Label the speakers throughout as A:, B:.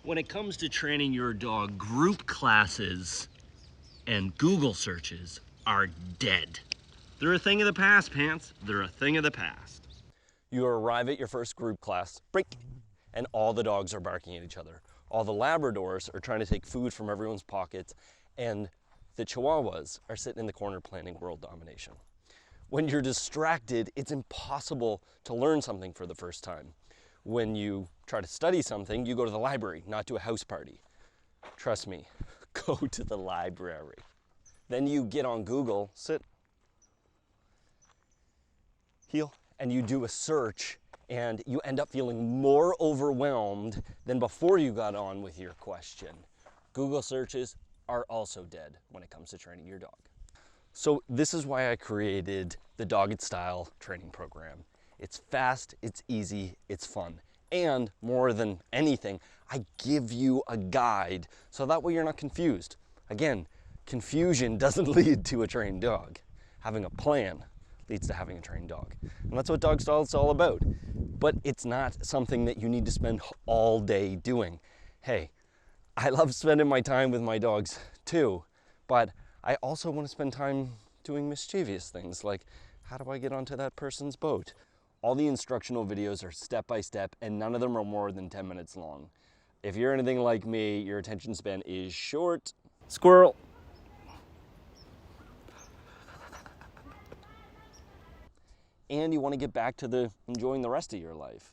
A: When it comes to training your dog, group classes and Google searches are dead. They're a thing of the past, Pants. They're a thing of the past.
B: You arrive at your first group class, break, and all the dogs are barking at each other. All the Labradors are trying to take food from everyone's pockets, and the Chihuahuas are sitting in the corner planning world domination. When you're distracted, it's impossible to learn something for the first time. When you try to study something, you go to the library, not to a house party. Trust me, go to the library. Then you get on Google, sit, heel, and you do a search, and you end up feeling more overwhelmed than before you got on with your question. Google searches are also dead when it comes to training your dog. So this is why I created the Doggett style training program. It's fast, it's easy, it's fun. And more than anything, I give you a guide so that way you're not confused. Again, confusion doesn't lead to a trained dog. Having a plan leads to having a trained dog. And that's what Dog Style is all about. But it's not something that you need to spend all day doing. Hey, I love spending my time with my dogs too, but I also want to spend time doing mischievous things like, how do I get onto that person's boat? All the instructional videos are step-by-step, and none of them are more than 10 minutes long. If you're anything like me, your attention span is short. Squirrel. And you want to get back to enjoying the rest of your life.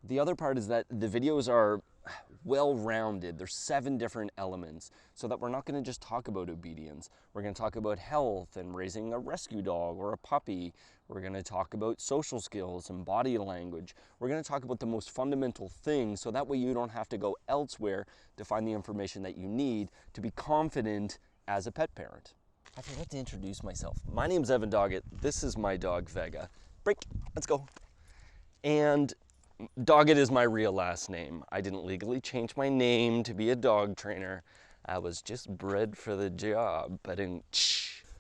B: The other part is that the videos are well-rounded. There's 7 different elements, so that we're not going to just talk about obedience. We're going to talk about health and raising a rescue dog or a puppy. We're going to talk about social skills and body language. We're going to talk about the most fundamental things, so that way you don't have to go elsewhere to find the information that you need to be confident as a pet parent. I forgot to introduce myself. My name's Evan Doggett. This is my dog Vega. Break, let's go. And Doggett is my real last name. I didn't legally change my name to be a dog trainer. I was just bred for the job.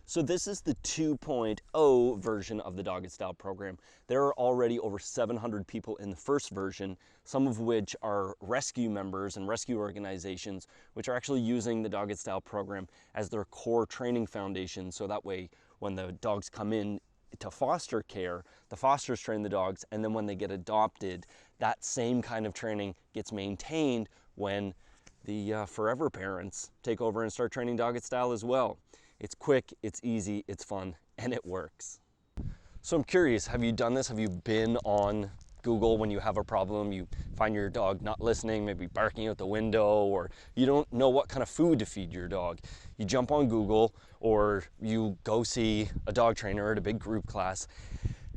B: So this is the 2.0 version of the Doggett Style program. There are already over 700 people in the first version, some of which are rescue members and rescue organizations, which are actually using the Doggett Style program as their core training foundation. So that way, when the dogs come in to foster care, the fosters train the dogs, and then when they get adopted, that same kind of training gets maintained when the forever parents take over and start training Doggett Style as well. It's quick, it's easy, it's fun, and it works. So I'm curious, have you done this? Have you been on Google when you have a problem? You find your dog not listening, maybe barking out the window, or you don't know what kind of food to feed your dog. You jump on Google, or you go see a dog trainer at a big group class,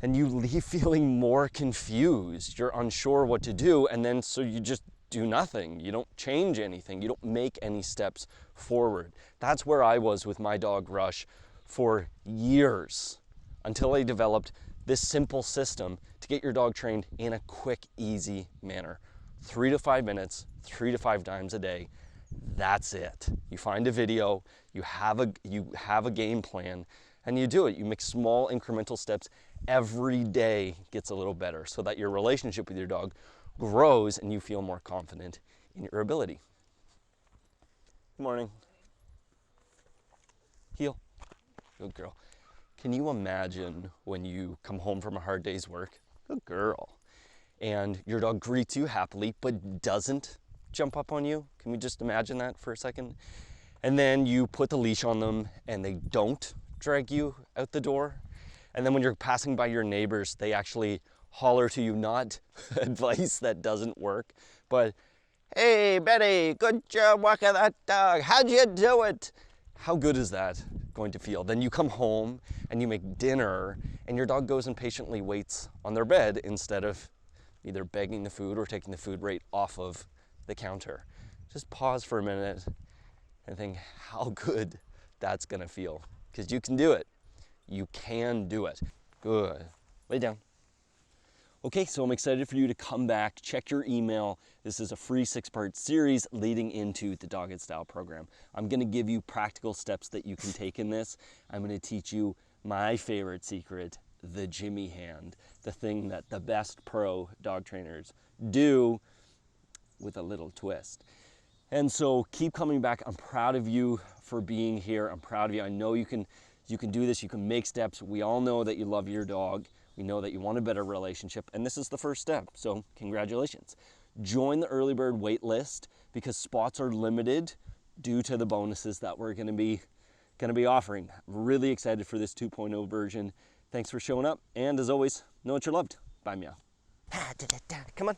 B: and you leave feeling more confused. You're unsure what to do, and then so you just do nothing. You don't change anything. You don't make any steps forward. That's where I was with my dog Rush for years, until I developed this simple system to get your dog trained in a quick, easy manner. 3 to 5 minutes, 3 to 5 times a day. That's it. You find a video, you have a game plan, and you do it. You make small incremental steps. Every day gets a little better so that your relationship with your dog grows and you feel more confident in your ability. Good morning. Heel. Good girl. Can you imagine when you come home from a hard day's work? Good girl. And your dog greets you happily but doesn't jump up on you? Can we just imagine that for a second? And then you put the leash on them and they don't drag you out the door. And then when you're passing by your neighbors, they actually holler to you, not advice that doesn't work, but, hey, Betty, good job walking that dog. How'd you do it? How good is that going to feel? Then you come home and you make dinner and your dog goes and patiently waits on their bed instead of either begging the food or taking the food right off of the counter. Just pause for a minute and think how good that's gonna feel, because you can do it. You can do it. Good. Lay down. Okay, so I'm excited for you to come back, check your email. This is a free 6-part series leading into the Doggett Style program. I'm gonna give you practical steps that you can take in this. I'm gonna teach you my favorite secret, the Jimmy hand, the thing that the best pro dog trainers do with a little twist. And so keep coming back. I'm proud of you for being here. I'm proud of you. I know you can do this. You can make steps. We all know that you love your dog. We know that you want a better relationship, and this is the first step. So congratulations. Join the early bird wait list because spots are limited due to the bonuses that we're going to be offering. I'm really excited for this 2.0 version. Thanks for showing up, and as always, know that you're loved. Bye, meow. Come on.